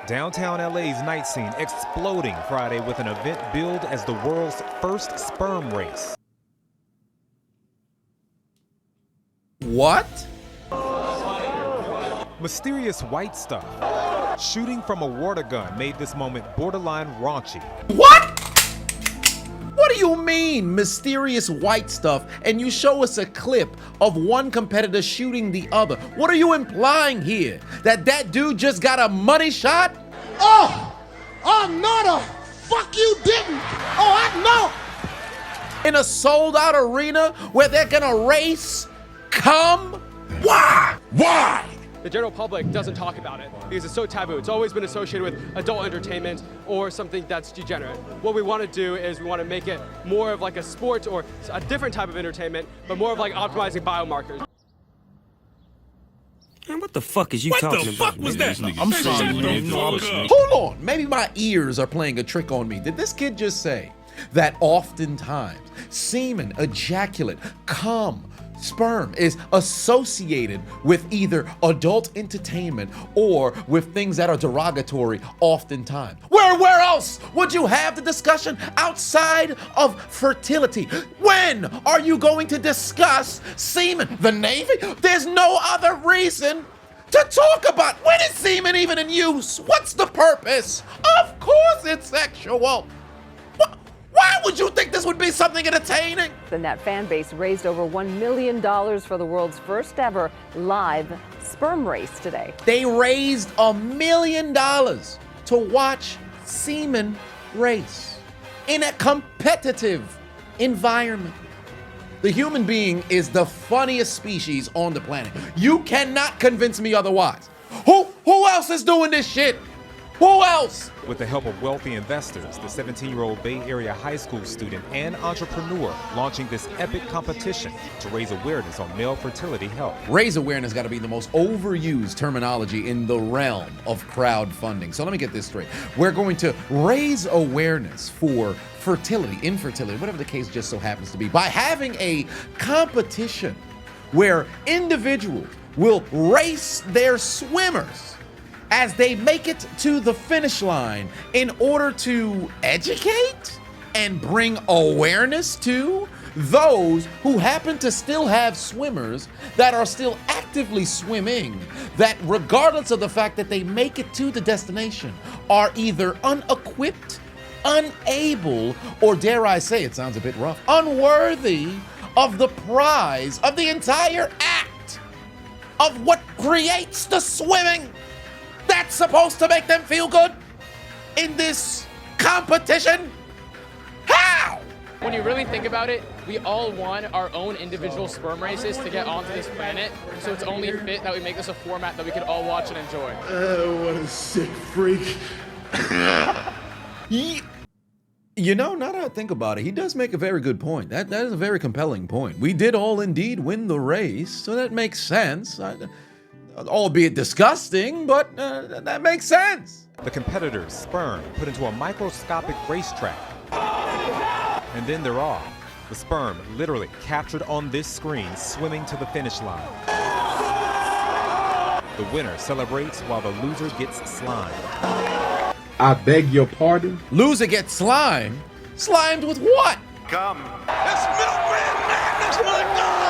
Downtown LA's night scene exploding Friday with an event billed as the world's first sperm race. What? Mysterious white stuff shooting from a water gun made this moment borderline raunchy. What? What do you mean, mysterious white stuff, and you show us a clip of one competitor shooting the other? What are you implying here? That dude just got a money shot? Oh no, the fuck you didn't. Oh, I know. In a sold-out arena where they're gonna race? Come? Why? Why? The general public doesn't talk about it because it's so taboo. It's always been associated with adult entertainment or something that's degenerate. What we want to do is we want to make it more of like a sport or a different type of entertainment, but more of like optimizing biomarkers. Man, what the fuck is you talking about? What the fuck was that? I'm sorry. Hold on, maybe my ears are playing a trick on me. Did this kid just say that oftentimes semen, ejaculate, cum, sperm is associated with either adult entertainment or with things that are derogatory oftentimes? Where else would you have the discussion outside of fertility? When are you going to discuss semen? The Navy? There's no other reason to talk about. When is semen even in use? What's the purpose? Of course it's sexual. Why would you think this would be something entertaining? The net fan base raised over $1 million for the world's first ever live sperm race today. They raised $1 million to watch semen race in a competitive environment. The human being is the funniest species on the planet. You cannot convince me otherwise. Who else is doing this shit? Who else? With the help of wealthy investors, the 17-year-old Bay Area high school student and entrepreneur launching this epic competition to raise awareness on male fertility health. Raise awareness got to be the most overused terminology in the realm of crowdfunding. So let me get this straight. We're going to raise awareness for fertility, infertility, whatever the case just so happens to be, by having a competition where individuals will race their swimmers as they make it to the finish line in order to educate and bring awareness to those who happen to still have swimmers that are still actively swimming, that regardless of the fact that they make it to the destination, are either unequipped, unable, or dare I say, it sounds a bit rough, unworthy of the prize of the entire act of what creates the swimming that's supposed to make them feel good in this competition? How? When you really think about it, we all want our own individual sperm races to get onto this planet, so it's only fit that we make this a format that we can all watch and enjoy. What a sick freak. You know, now that I think about it, he does make a very good point. That is a very compelling point. We did all indeed win the race, so that makes sense. Albeit disgusting, but that makes sense. The competitors' sperm put into a microscopic racetrack. And then they're off. The sperm literally captured on this screen, swimming to the finish line. The winner celebrates while the loser gets slimed. I beg your pardon? Loser gets slimed? Slimed with what? Come. It's milkman madness, my God!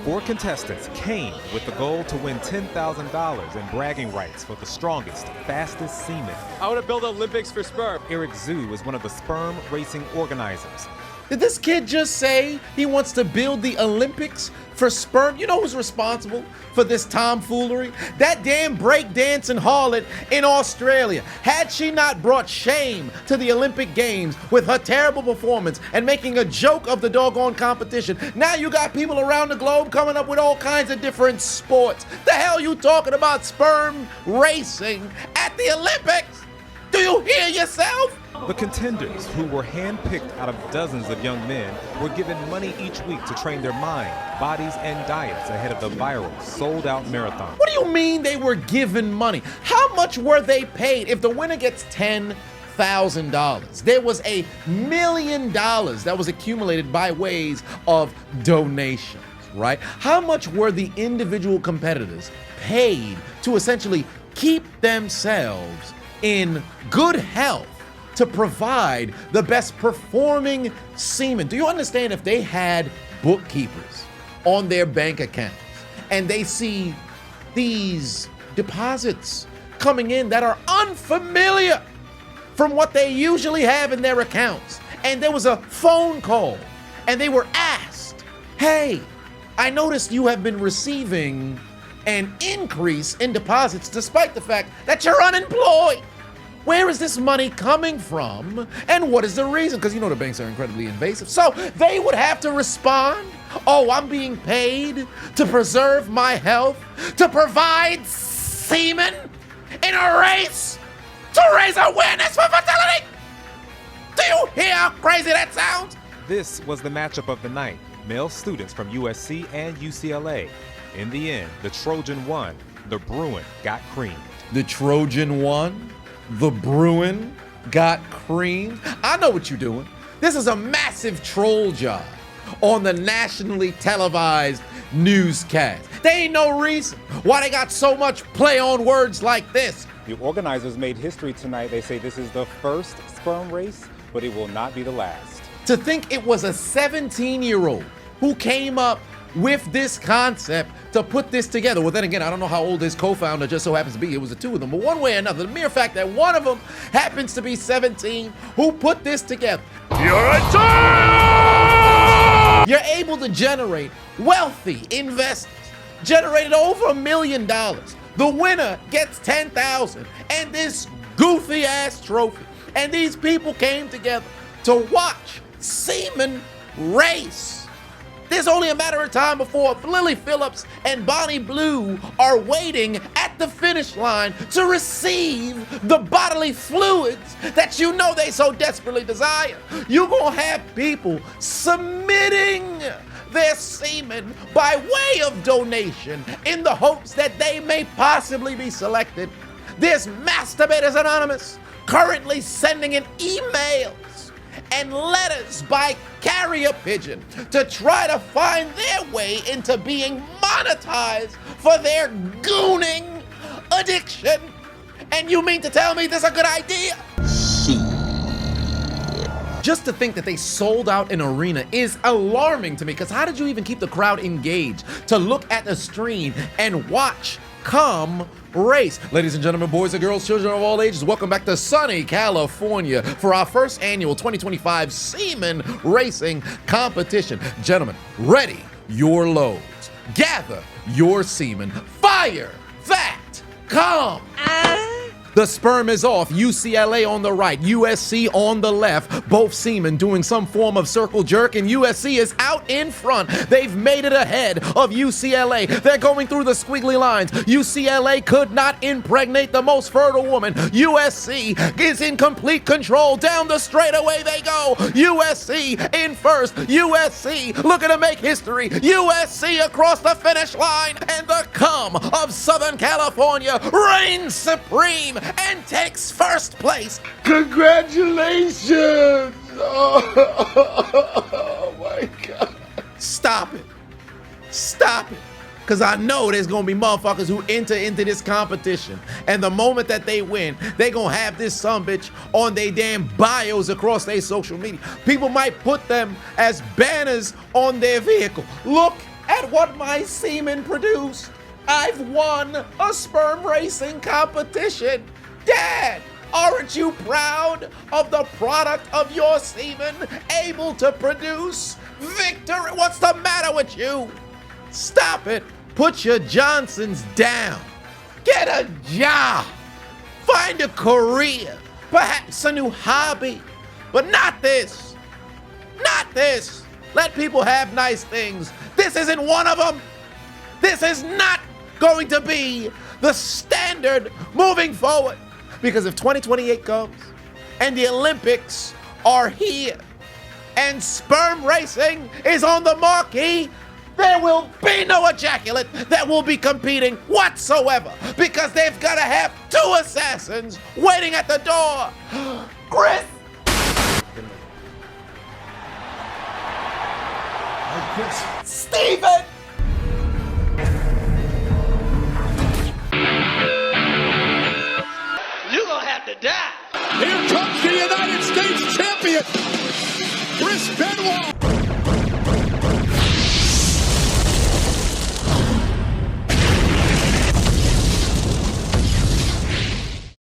4 contestants came with the goal to win $10,000 in bragging rights for the strongest, fastest semen. I want to build Olympics for sperm. Eric Zhu is one of the sperm racing organizers. Did this kid just say he wants to build the Olympics for sperm? You know who's responsible for this tomfoolery? That damn breakdancing harlot in Australia. Had she not brought shame to the Olympic Games with her terrible performance and making a joke of the doggone competition, now you got people around the globe coming up with all kinds of different sports. The hell you talking about sperm racing at the Olympics? Do you hear yourself? The contenders, who were handpicked out of dozens of young men, were given money each week to train their mind, bodies, and diets ahead of the viral, sold-out marathon. What do you mean they were given money? How much were they paid? If the winner gets $10,000, there was $1 million that was accumulated by ways of donations, right? How much were the individual competitors paid to essentially keep themselves in good health to provide the best performing semen. Do you understand if they had bookkeepers on their bank accounts and they see these deposits coming in that are unfamiliar from what they usually have in their accounts, and there was a phone call and they were asked, hey, I noticed you have been receiving an increase in deposits despite the fact that you're unemployed. Where is this money coming from, and what is the reason? Because you know the banks are incredibly invasive. So they would have to respond, oh, I'm being paid to preserve my health, to provide semen in a race to raise awareness for fertility. Do you hear how crazy that sounds? This was the matchup of the night. Male students from USC and UCLA. In the end, the Trojan won. The Bruin got creamed. The Trojan won. The Bruin got creamed. I know what you're doing. This is a massive troll job on the nationally televised newscast. There ain't no reason why they got so much play on words like this. The organizers made history tonight. They say this is the first sperm race, but it will not be the last. To think it was a 17-year-old who came up with this concept to put this together. Well, then again, I don't know how old his co-founder just so happens to be. It was the two of them. But one way or another, the mere fact that one of them happens to be 17 who put this together. You're a child! You're able to generate wealthy investors. Generated over $1 million. The winner gets $10,000 and this goofy ass trophy. And these people came together to watch semen race. There's only a matter of time before Lily Phillips and Bonnie Blue are waiting at the finish line to receive the bodily fluids that you know they so desperately desire. You're gonna have people submitting their semen by way of donation in the hopes that they may possibly be selected. There's Masturbators Anonymous currently sending in emails and letters by carrier pigeon to try to find their way into being monetized for their gooning addiction. And you mean to tell me this is a good idea? Just to think that they sold out an arena is alarming to me, because how did you even keep the crowd engaged to look at the screen and watch come race? Ladies and gentlemen, boys and girls, children of all ages, welcome back to sunny California for our first annual 2025 semen racing competition. Gentlemen, ready your loads, gather your semen, fire that come. The sperm is off. UCLA on the right, USC on the left. Both seamen doing some form of circle jerk, and USC is out in front. They've made it ahead of UCLA. They're going through the squiggly lines. UCLA could not impregnate the most fertile woman. USC is in complete control. Down the straightaway they go. USC in first. USC looking to make history. USC across the finish line, and the cum of Southern California reigns supreme and takes first place. Congratulations! Oh my God. Stop it. Stop it. Because I know there's going to be motherfuckers who enter into this competition, and the moment that they win, they going to have this sumbitch on their damn bios across their social media. People might put them as banners on their vehicle. Look at what my semen produced. I've won a sperm racing competition. Dad, aren't you proud of the product of your semen able to produce victory? What's the matter with you? Stop it. Put your Johnsons down. Get a job. Find a career. Perhaps a new hobby. But not this. Not this. Let people have nice things. This isn't one of them. This is not going to be the standard moving forward. Because if 2028 comes and the Olympics are here and sperm racing is on the marquee, there will be no ejaculate that will be competing whatsoever, because they've got to have two assassins waiting at the door. Chris! Steven! You're gonna have to die. Here comes the United States champion, Chris Benoit.